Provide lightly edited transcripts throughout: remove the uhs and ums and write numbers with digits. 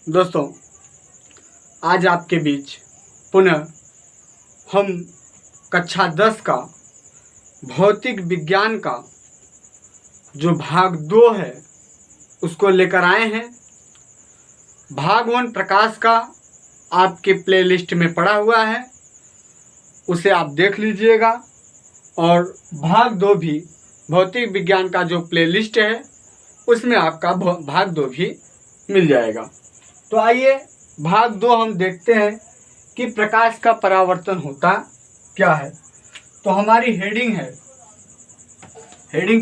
दोस्तों, आज आपके बीच पुनः हम कक्षा 10 का भौतिक विज्ञान का जो भाग 2 है उसको लेकर आए हैं। भाग 1 प्रकाश का आपके प्लेलिस्ट में पड़ा हुआ है, उसे आप देख लीजिएगा। और भाग 2 भी भौतिक विज्ञान का जो प्लेलिस्ट है उसमें आपका भाग 2 भी मिल जाएगा। तो आइए भाग 2 हम देखते हैं कि प्रकाश का परावर्तन होता क्या है। तो हमारी हेडिंग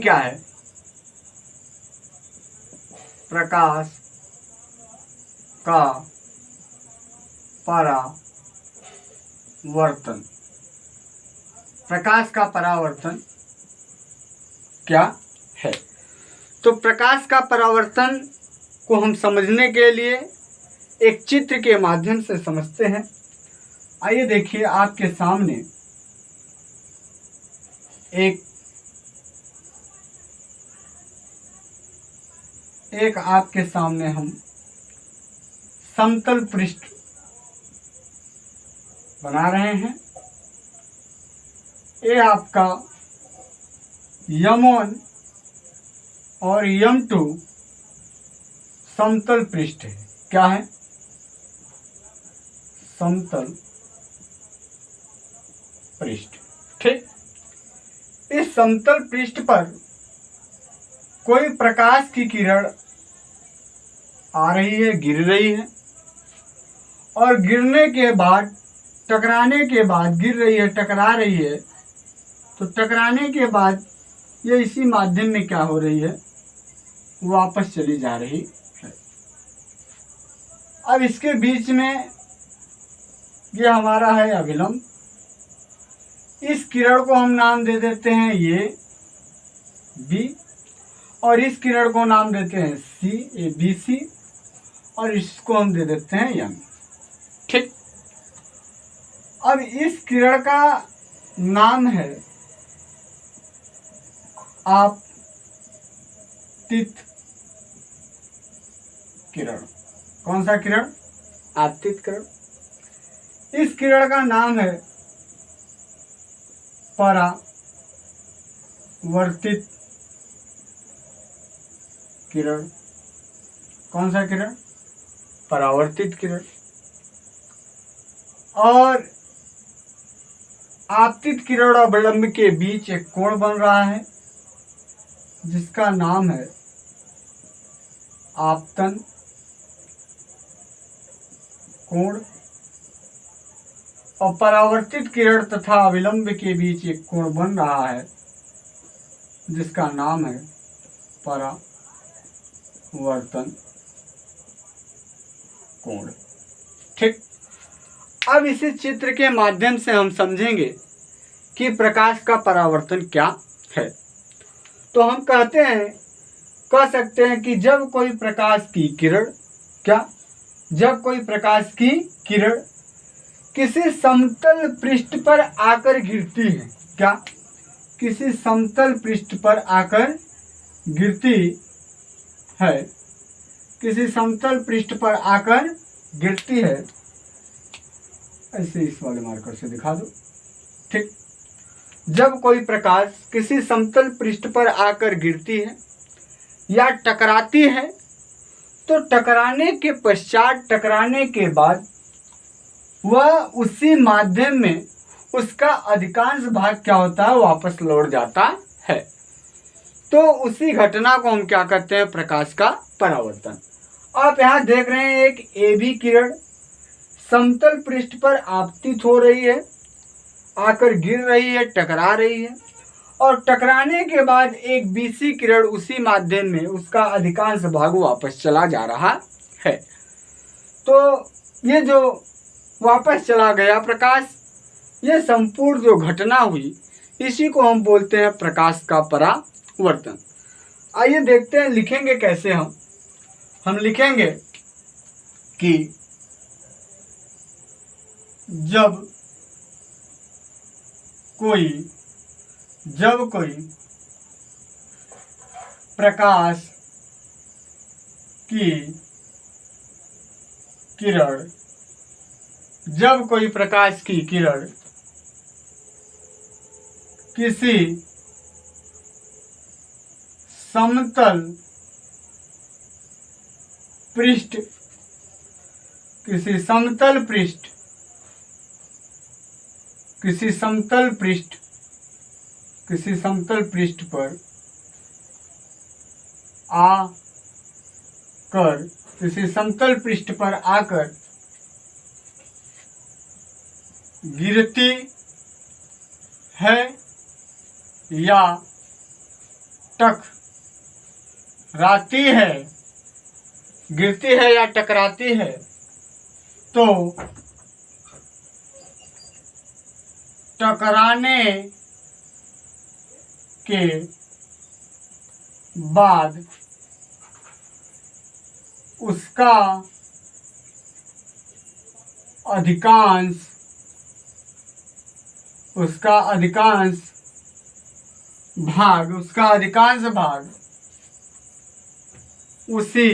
क्या है? प्रकाश का परावर्तन। प्रकाश का परावर्तन क्या है? तो प्रकाश का परावर्तन को हम समझने के लिए एक चित्र के माध्यम से समझते हैं। आइए देखिए, आपके सामने एक आपके सामने हम समतल पृष्ठ बना रहे हैं। ये आपका M1 और M2 समतल पृष्ठ है। क्या है? समतल पृष्ठ। ठीक, इस समतल पृष्ठ पर कोई प्रकाश की किरण आ रही है, गिर रही है, और गिरने के बाद टकराने के बाद गिर रही है, टकरा रही है। तो टकराने के बाद ये इसी माध्यम में क्या हो रही है, वापस चली जा रही है। अब इसके बीच में ये हमारा है अभिलंब। इस किरण को हम नाम दे देते हैं ये B, और इस किरण को नाम देते हैं C, ये BC, और इसको हम दे देते हैं M। ठीक, अब इस किरण का नाम है आपतित किरण। कौन सा किरण? आपतित किरण। इस किरण का नाम है परावर्तित किरण। कौन सा किरण? परावर्तित किरण। और आपतित किरण और अवलंब के बीच एक कोण बन रहा है जिसका नाम है आपतन कोण। और परावर्तित किरण तथा अविलंब के बीच एक कोण बन रहा है जिसका नाम है परावर्तन कोण। ठीक, अब इसी चित्र के माध्यम से हम समझेंगे कि प्रकाश का परावर्तन क्या है। तो हम कह सकते हैं कि जब कोई प्रकाश की किरण किसी समतल पृष्ठ पर आकर गिरती है। क्या? किसी समतल पृष्ठ पर आकर गिरती है। किसी समतल पृष्ठ पर आकर गिरती है। ऐसे इस वाले मार्कर से दिखा दो। ठीक, जब कोई प्रकाश किसी समतल पृष्ठ पर आकर गिरती है या टकराती है, तो टकराने के बाद वह उसी माध्यम में उसका अधिकांश भाग क्या होता है, वापस लौट जाता है। तो उसी घटना को हम क्या कहते हैं, प्रकाश का परावर्तन। आप यहाँ देख रहे हैं एक AB किरण समतल पृष्ठ पर आपतित हो रही है, आकर गिर रही है, टकरा रही है, और टकराने के बाद एक BC किरण उसी माध्यम में उसका अधिकांश भाग वापस चला जा रहा है। तो ये जो वापस चला गया प्रकाश, ये संपूर्ण जो घटना हुई, इसी को हम बोलते हैं प्रकाश का परावर्तन। आइए देखते हैं लिखेंगे कैसे। हम लिखेंगे कि जब कोई प्रकाश की किरण, जब कोई प्रकाश की किरण किसी समतल पृष्ठ किसी समतल पृष्ठ किसी समतल पृष्ठ किसी समतल पृष्ठ पर आकर किसी समतल पृष्ठ पर आकर गिरती है या टकराती है, गिरती है या टकराती है, तो टकराने के बाद उसका अधिकांश भाग उसी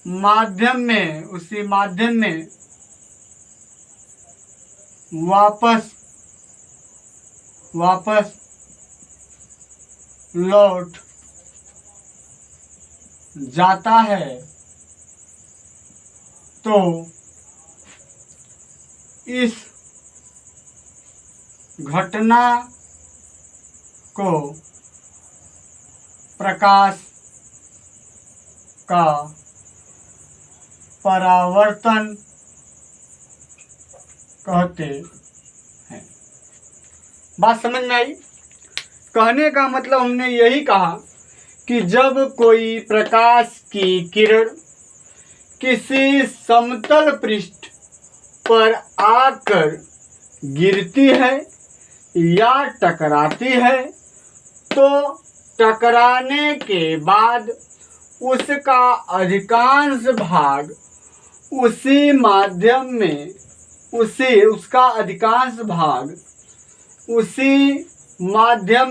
माध्यम में वापस लौट जाता है। तो इस घटना को प्रकाश का परावर्तन कहते हैं। बात समझ में आई? कहने का मतलब हमने यही कहा कि जब कोई प्रकाश की किरण किसी समतल पृष्ठ पर आकर गिरती है या टकराती है, तो टकराने के बाद उसका अधिकांश भाग उसी माध्यम में उसका अधिकांश भाग उसी माध्यम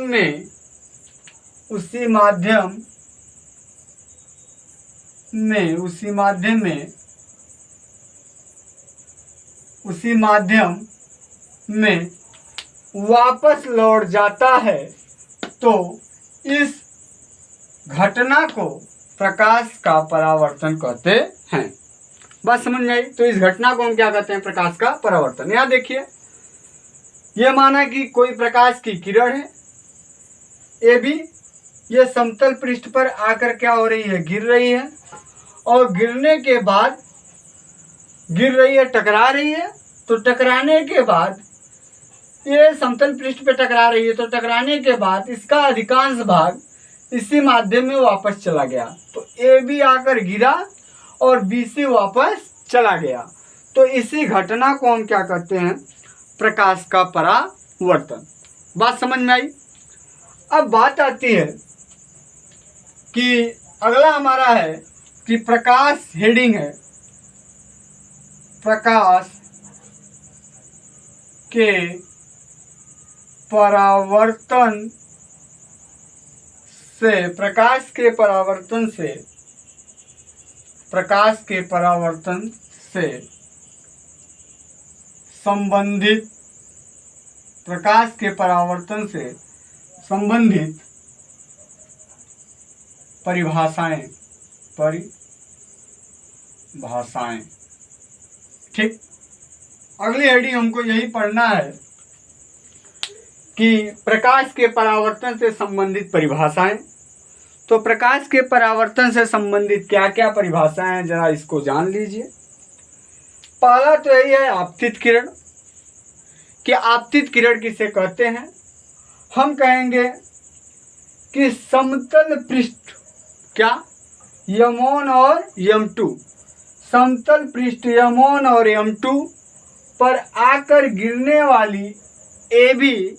में वापस लौट जाता है। तो इस घटना को प्रकाश का परावर्तन कहते हैं। बात समझ में आई? तो इस घटना को हम क्या कहते हैं? प्रकाश का परावर्तन। यहाँ देखिए, यह माना कि कोई प्रकाश की किरण है ये भी, ये समतल पृष्ठ पर आकर क्या हो रही है? गिर रही है, और गिरने के बाद गिर रही है, टकरा रही है। तो टकराने के बाद ये समतल पृष्ठ पे टकरा रही है, तो टकराने के बाद इसका अधिकांश भाग इसी माध्यम में वापस चला गया। तो ए बी आकर गिरा और बी सी वापस चला गया। तो इसी घटना को हम क्या कहते हैं? प्रकाश का परावर्तन। बात समझ में आई? अब बात आती है कि अगला हमारा है कि प्रकाश, हेडिंग है प्रकाश के परावर्तन से संबंधित परिभाषाएं। ठीक, अगली हेडिंग हमको यही पढ़ना है कि प्रकाश के परावर्तन से संबंधित परिभाषाएं। तो प्रकाश के परावर्तन से संबंधित क्या क्या परिभाषाएं हैं, जरा इसको जान लीजिए। पहला तो यही है आपतित किरण, कि आपतित किरण किसे कहते हैं? हम कहेंगे कि समतल पृष्ठ, क्या, M1 और M2, समतल पृष्ठ M1 और M2 पर आकर गिरने वाली AB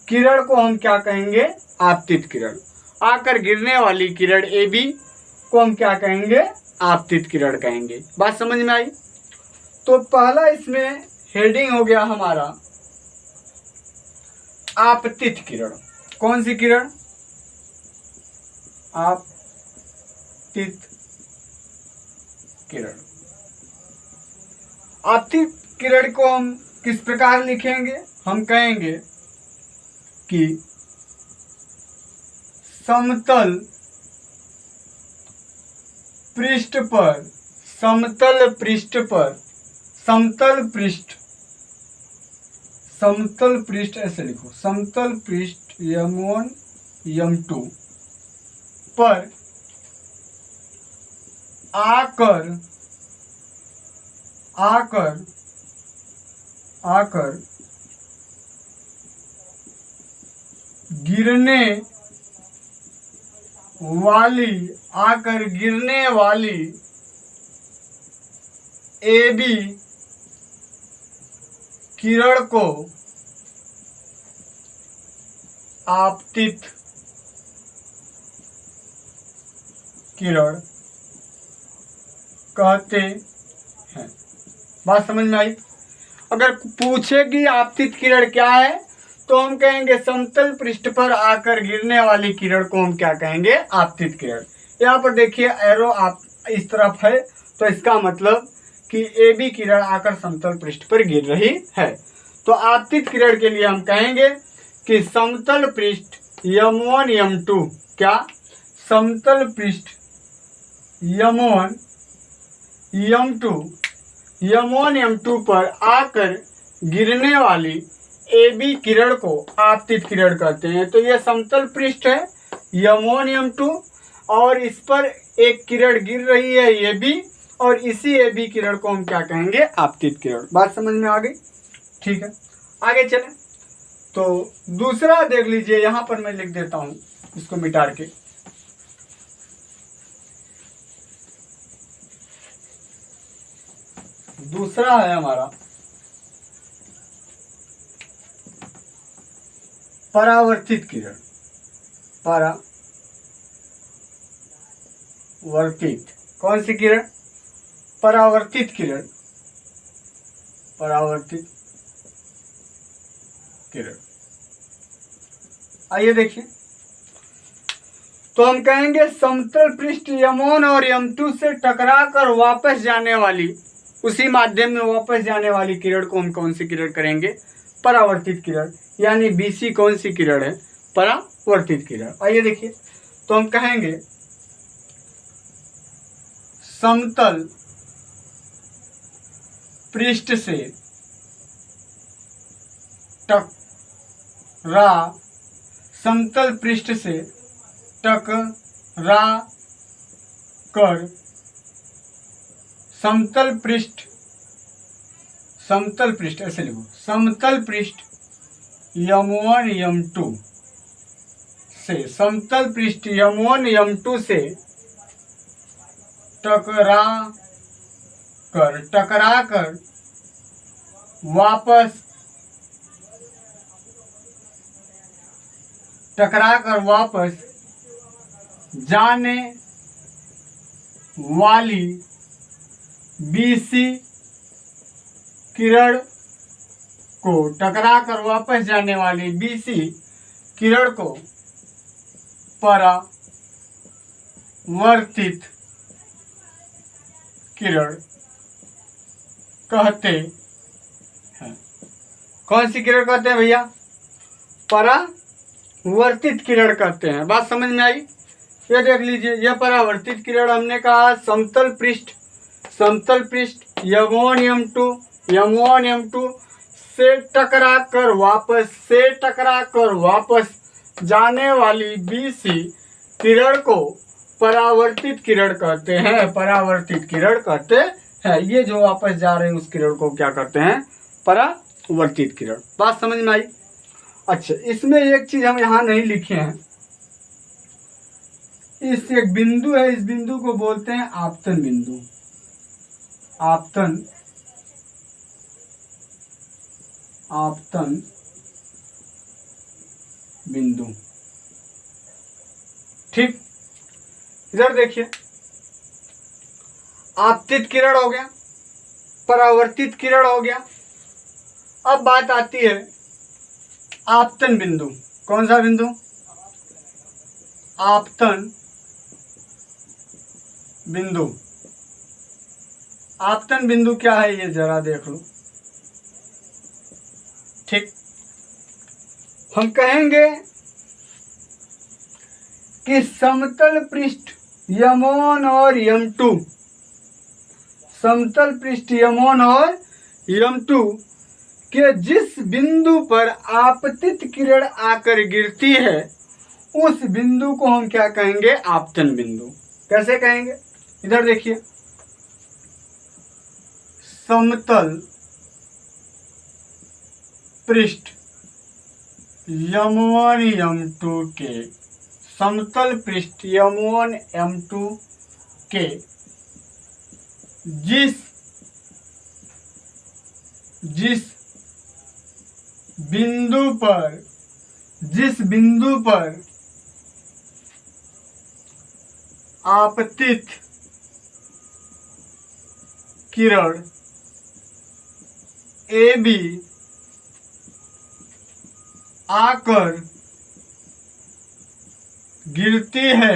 किरण को हम क्या कहेंगे? आपतित किरण। आकर गिरने वाली किरण AB को हम क्या कहेंगे? आपतित किरण कहेंगे। बात समझ में आई? तो पहला इसमें हेडिंग हो गया हमारा आपतित किरण। कौन सी किरण? आपतित किरण। आपतित किरण को हम किस प्रकार लिखेंगे? हम कहेंगे कि समतल पृष्ठ पर, समतल पृष्ठ पर, समतल पृष्ठ, समतल पृष्ठ ऐसे लिखो, समतल पृष्ठ m1 m2 पर आकर आकर आकर गिरने वाली, आकर गिरने वाली AB किरण को आपतित किरण कहते हैं। बात समझ में आई? अगर पूछे कि आपतित किरण क्या है तो हम कहेंगे समतल पृष्ठ पर आकर गिरने वाली किरण को हम क्या कहेंगे? आपतित किरण। यहाँ पर देखिए एरो आप इस तरफ है, तो इसका मतलब कि AB किरण आकर समतल पृष्ठ पर गिर रही है। तो आपतित किरण के लिए हम कहेंगे कि समतल पृष्ठ m1 m2, क्या? समतल पृष्ठ m1 m2, m1 m2 पर आकर गिरने वाली AB किरण को आपतित किरण कहते हैं। तो यह समतल पृष्ठ है m1 m2 और इस पर एक किरण गिर रही है AB, और इसी AB किरण को हम क्या कहेंगे? आपतित किरण। बात समझ में आ गई? ठीक है, आगे चलें। तो दूसरा देख लीजिए, यहां पर मैं लिख देता हूं इसको मिटा के। दूसरा है हमारा परावर्तित किरण। परावर्तित, कौन सी किरण? परावर्तित किरण। परावर्तित किरण। आइए देखिए, तो हम कहेंगे समतल पृष्ठ m1 और m2 से टकराकर वापस जाने वाली, उसी माध्यम में वापस जाने वाली किरण को हम कौन सी किरण करेंगे? परावर्तित किरण। यानी BC कौन सी किरण है? परावर्तित किरण। आइए देखिए, तो हम कहेंगे समतल पृष्ठ से समतल पृष्ठ से टकरा कर समतल पृष्ठ ऐसे लिखो, समतल पृष्ठ m1 m2 से, समतल पृष्ठ m1 m2 से टकरा कर वापस जाने वाली BC किरण को, टकराकर वापस जाने वाली BC किरण को परावर्तित किरण कहते हैं। कौन सी किरण कहते हैं भैया? परावर्तित किरण कहते हैं। बात समझ में आई? ये देख लीजिए, यह परावर्तित किरण हमने कहा समतल पृष्ठ m1 m2 से टकराकर वापस जाने वाली BC किरण को परावर्तित किरण कहते हैं। परावर्तित किरण कहते हैं। ये जो वापस जा रहे हैं उस किरण को क्या कहते हैं? परावर्तित किरण। बात समझ में आई? अच्छा, इसमें एक चीज हम यहाँ नहीं लिखे हैं, इस एक बिंदु है, इस बिंदु को बोलते हैं आपतन बिंदु। आपतन बिंदु। ठीक, इधर देखिए, आपतित किरण हो गया, परावर्तित किरण हो गया। अब बात आती है आपतन बिंदु। कौन सा बिंदु? आपतन बिंदु। आपतन बिंदु क्या है ये जरा देख लो। ठीक, हम कहेंगे कि समतल पृष्ठ M1 और M2, समतल पृष्ठ M1 और M2 के जिस बिंदु पर आपतित किरण आकर गिरती है उस बिंदु को हम क्या कहेंगे? आपतन बिंदु। कैसे कहेंगे? इधर देखिए, समतल पृष्ठ M1 M2 के, समतल पृष्ठ M1 M2 के जिस बिंदु पर आपतित किरण AB आकर गिरती है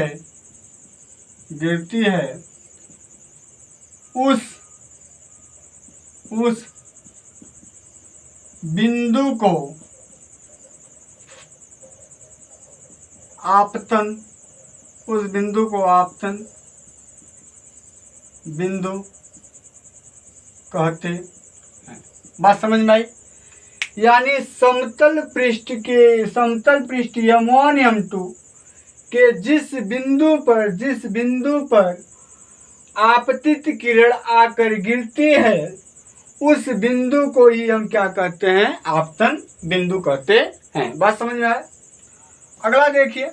उस बिंदु को आपतन बिंदु कहते हैं। बात समझ में आई? यानी समतल पृष्ठ M1 M2 के जिस बिंदु पर आपतित किरण आकर गिरती है उस बिंदु को ही हम क्या कहते हैं? आपतन बिंदु कहते हैं। बात समझ में आए? अगला देखिए,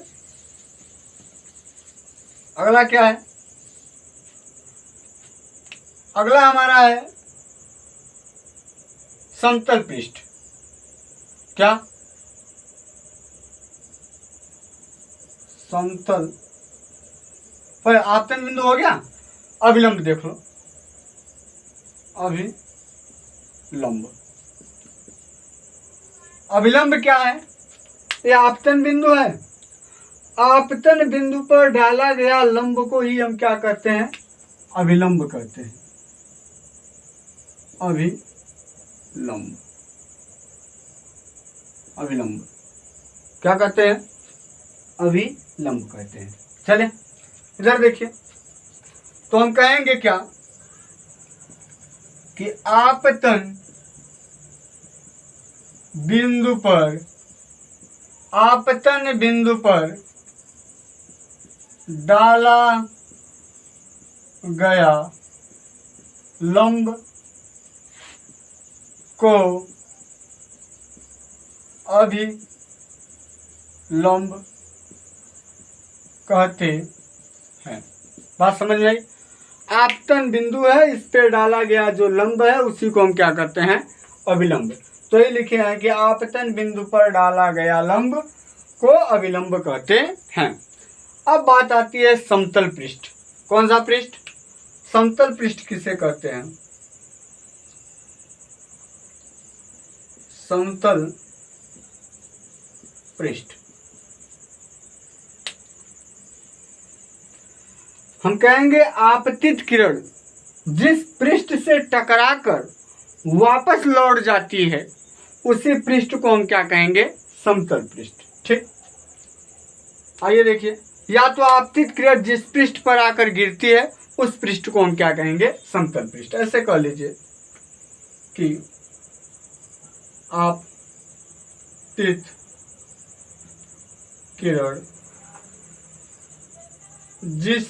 अगला क्या है? अगला हमारा है समतल पृष्ठ। क्या? समतल पर आपतन बिंदु हो गया। अभिलंब देख लो, अभिलंब क्या है? ये आपतन बिंदु है। आपतन बिंदु पर डाला गया लंब को ही हम क्या कहते हैं? अभिलंब कहते हैं। अभिलंब क्या कहते हैं? अभिलंब कहते हैं। चले इधर देखिए, तो हम कहेंगे क्या कि आपतन बिंदु पर डाला गया लंब को अभिलंब कहते हैं। बात समझ में आई? आपतन बिंदु है, इस पे डाला गया जो लंब है उसी को हम क्या कहते हैं? अभिलंब। तो ये लिखे हैं कि आपतन बिंदु पर डाला गया लंब को अभिलंब कहते हैं। अब बात आती है समतल पृष्ठ। कौन सा पृष्ठ? समतल पृष्ठ किसे कहते हैं? समतल पृष्ठ हम कहेंगे आपतित किरण जिस पृष्ठ से टकराकर वापस लौट जाती है उसी पृष्ठ को हम क्या कहेंगे? समतल पृष्ठ। ठीक, आइए देखिए, या तो आपतित किरण जिस पृष्ठ पर आकर गिरती है उस पृष्ठ को हम क्या कहेंगे? समतल पृष्ठ। ऐसे कह लीजिए कि आपतित किरण जिस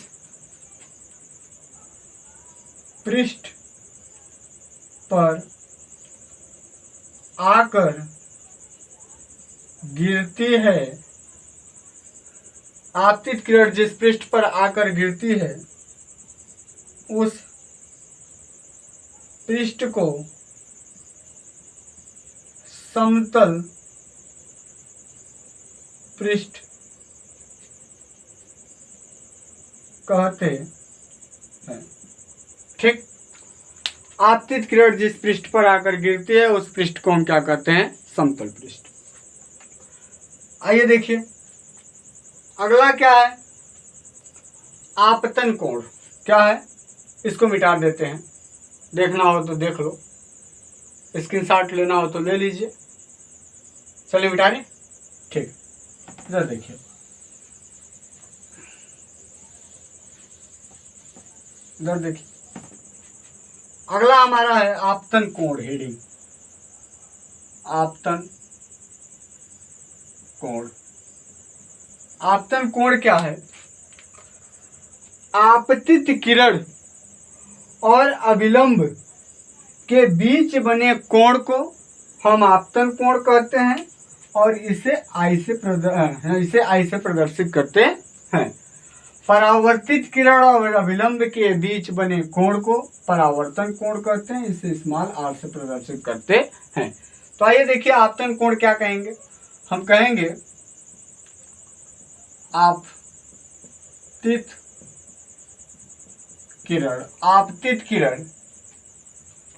पृष्ठ पर आकर गिरती है, आपतित किरण जिस पृष्ठ पर आकर गिरती है उस पृष्ठ को समतल पृष्ठ कहते हैं। ठीक, आपतित किरण जिस पृष्ठ पर आकर गिरती है उस पृष्ठ को हम क्या कहते हैं? समतल पृष्ठ। आइए देखिए, अगला क्या है? आपतन कोण। क्या है? इसको मिटा देते हैं। देखना हो तो देख लो, स्क्रीनशॉट लेना हो तो ले लीजिए। चलिए मिटा रहे, ठीक। इधर देखिए, इधर देखिए, अगला हमारा है आपतन कोण हेडिंग। आपतन कोण, आपतन कोण क्या है? आपतित किरण और अभिलंब के बीच बने कोण को हम आपतन कोण कहते हैं और इसे आई से प्रदर्शित करते हैं। परावर्तित किरण और अभिलंब के बीच बने कोण को परावर्तन कोण कहते हैं, इसे स्मॉल आर से प्रदर्शित करते हैं। तो आइए देखिए आपतन कोण क्या कहेंगे। हम कहेंगे आपतित किरण, आपतित किरण,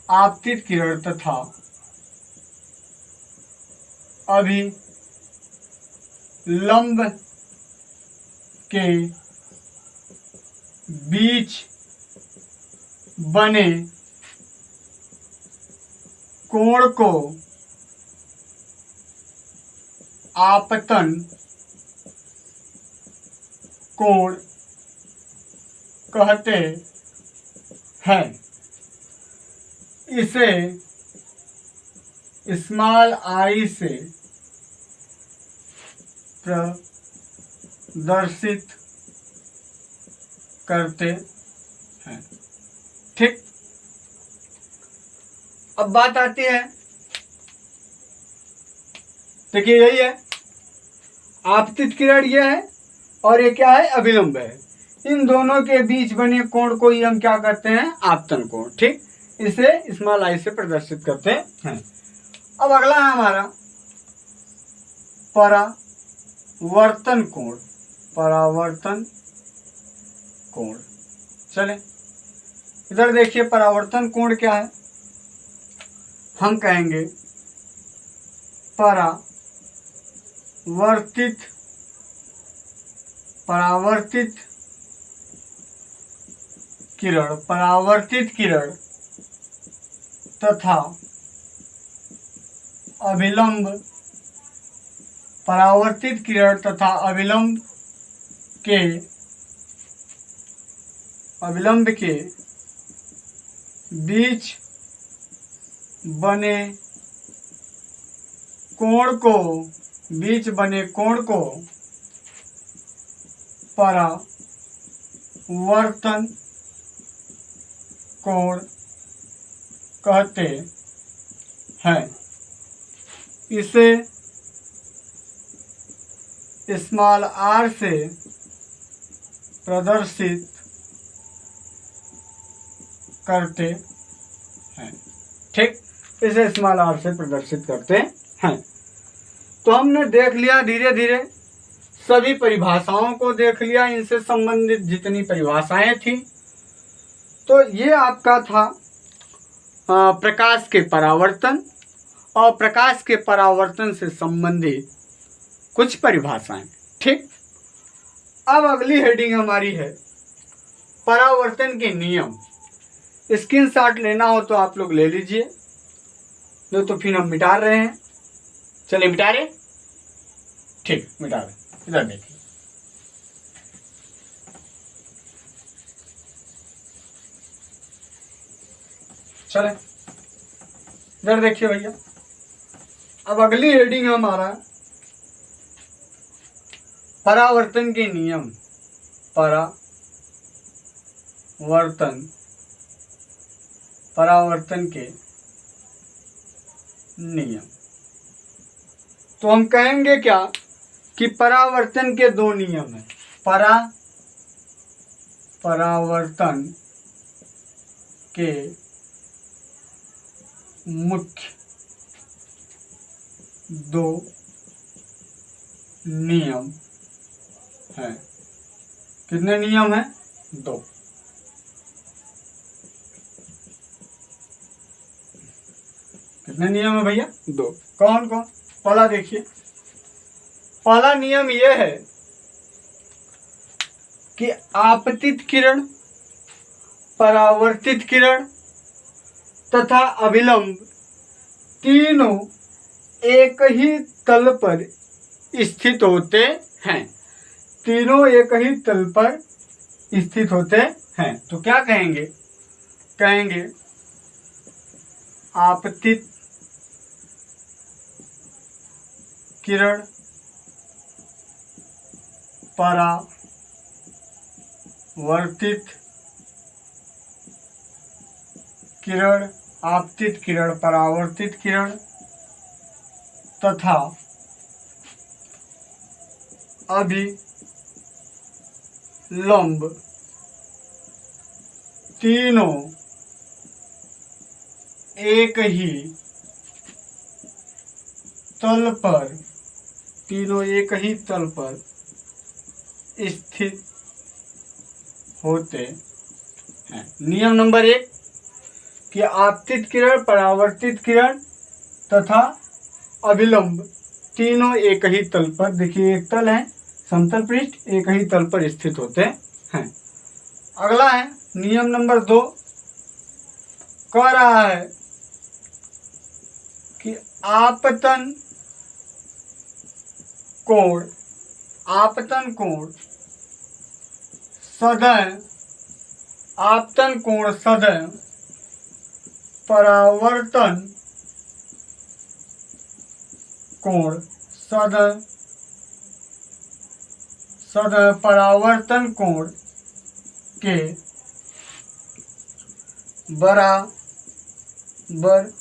आपतित किरण तथा अभिलंब के बीच बने कोण को आपतन कोण कहते हैं। इसे स्मॉल आई से प्रदर्शित करते हैं। ठीक, अब बात आती है, देखिए यही है आपतित किरण, ये है और ये क्या है? अभिलंब है। इन दोनों के बीच बने कोण को ही हम क्या करते हैं? आपतन कोण। ठीक, इसे स्मॉल आई से प्रदर्शित करते हैं। अब अगला है हमारा परावर्तन कोण। परावर्तन कोण, चले इधर देखिए, परावर्तन कोण क्या है? हम कहेंगे परावर्तित किरण, परावर्तित किरण तथा अभिलंब, परावर्तित किरण तथा अभिलंब के बीच बने कोण को परावर्तन कोण कहते हैं। इसे स्मॉल आर से प्रदर्शित करते हैं। ठीक, इसे स्मॉल आर से प्रदर्शित करते हैं। तो हमने देख लिया, धीरे धीरे सभी परिभाषाओं को देख लिया, इनसे संबंधित जितनी परिभाषाएं थी। तो ये आपका था प्रकाश के परावर्तन और प्रकाश के परावर्तन से संबंधित कुछ परिभाषाएं। ठीक, अब अगली हेडिंग हमारी है परावर्तन के नियम। स्क्रीनशॉट लेना हो तो आप लोग ले लीजिए, नहीं तो फिर हम मिटा रहे हैं। चलिए मिटा रहे, ठीक, मिटा रहे। इधर देखिए, चले इधर देखिए भैया। अब अगली हेडिंग हमारा परावर्तन के नियम। परावर्तन के नियम। तो हम कहेंगे क्या कि परावर्तन के दो नियम हैं। परावर्तन के मुख्य दो नियम हैं। कितने नियम हैं? दो। कितने नियम है भैया? दो। कौन कौन? पहला देखिए, पहला नियम यह है कि आपतित किरण, परावर्तित किरण तथा अभिलंब तीनों एक ही तल पर स्थित होते हैं। तीनों एक ही तल पर स्थित होते हैं। तो क्या कहेंगे? कहेंगे आपतित किरण, परावर्तित किरण, आपतित किरण, परावर्तित किरण तथा अभिलंब तीनों एक ही तल पर, तीनों एक ही तल पर स्थित होते हैं। नियम नंबर 1 कि आपतित किरण, परावर्तित किरण तथा अभिलंब तीनों एक ही तल पर, देखिए एक तल है समतल पृष्ठ, एक ही तल पर स्थित होते हैं। अगला है नियम नंबर 2, कह रहा है कि आपतन कोण सदैव, आपतन कोण सदैव परावर्तन कोण, सदैव परावर्तन कोण के बराबर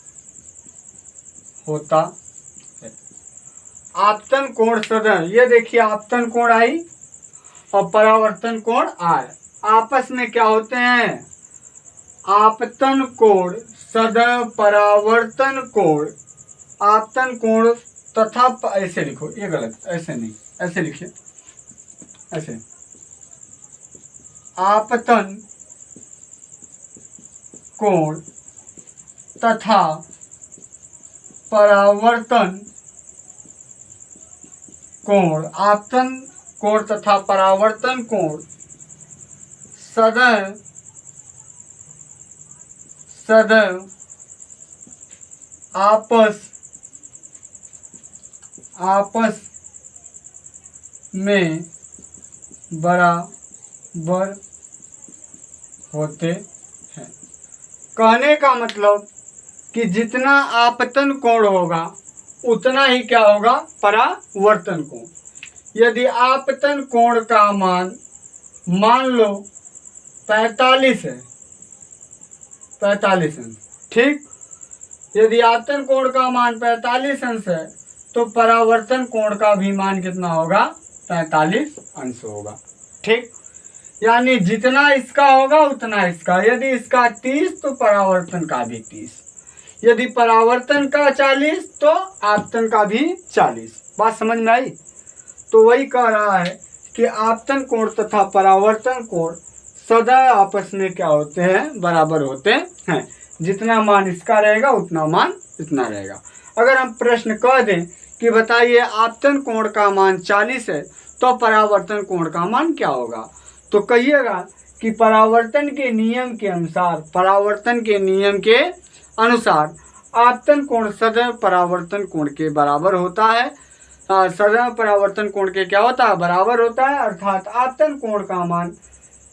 होता है। आपतन कोण सदैव, ये देखिए आपतन कोण आई और परावर्तन कोण आर आपस में क्या होते हैं? आपतन कोण सदैव परावर्तन कोण, आपतन कोण तथा, ऐसे लिखो, ये गलत, ऐसे नहीं, ऐसे लिखिए, ऐसे आपतन कोण तथा परावर्तन कोण, आपतन कोण तथा परावर्तन कोण सदैव आपस में बराबर होते हैं। कहने का मतलब कि जितना आपतन कोण होगा उतना ही क्या होगा? परावर्तन कोण। यदि आपतन कोण का मान लो 45 है, 45 अंश, ठीक। यदि आपतन कोण का मान 45 अंश है तो परावर्तन कोण का भी मान कितना होगा? 45 अंश होगा, ठीक। यानी जितना इसका होगा उतना इसका, यदि इसका 30 तो परावर्तन का भी 30, यदि परावर्तन का 40 तो आपतन का भी 40। बात समझ में आई? तो वही कह रहा है कि आपतन कोण तथा परावर्तन कोण सदैव आपस में क्या होते हैं? बराबर होते हैं। जितना मान इसका रहेगा उतना मान इतना रहेगा। अगर हम प्रश्न कह दें कि बताइए आपतन कोण का मान 40 है तो परावर्तन कोण का मान क्या होगा, तो कहिएगा कि परावर्तन के नियम के अनुसार, परावर्तन के नियम के अनुसार आपतन कोण सदैव परावर्तन कोण के बराबर होता है। सदैव परावर्तन कोण के क्या होता है? बराबर होता है। अर्थात आपतन कोण का मान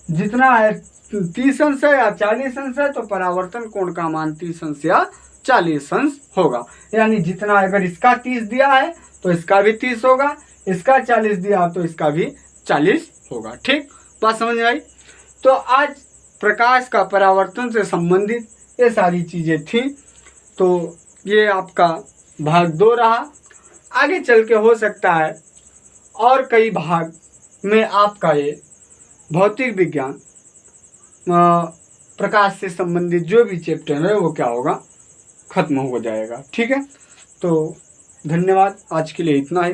जितना है 30 अंश है या 40 अंश है तो परावर्तन कोण का मान 30 अंश या 40 अंश होगा। यानी जितना, अगर इसका 30 दिया है तो इसका भी 30 होगा, इसका 40 दिया तो इसका भी 40 होगा, ठीक। बात समझ में आई? तो आज प्रकाश का परावर्तन से संबंधित ये सारी चीज़ें थी। तो ये आपका भाग 2 रहा। आगे चल के हो सकता है और कई भाग में आपका ये भौतिक विज्ञान प्रकाश से संबंधित जो भी चैप्टर है वो क्या होगा? खत्म हो जाएगा, ठीक है। तो धन्यवाद, आज के लिए इतना ही।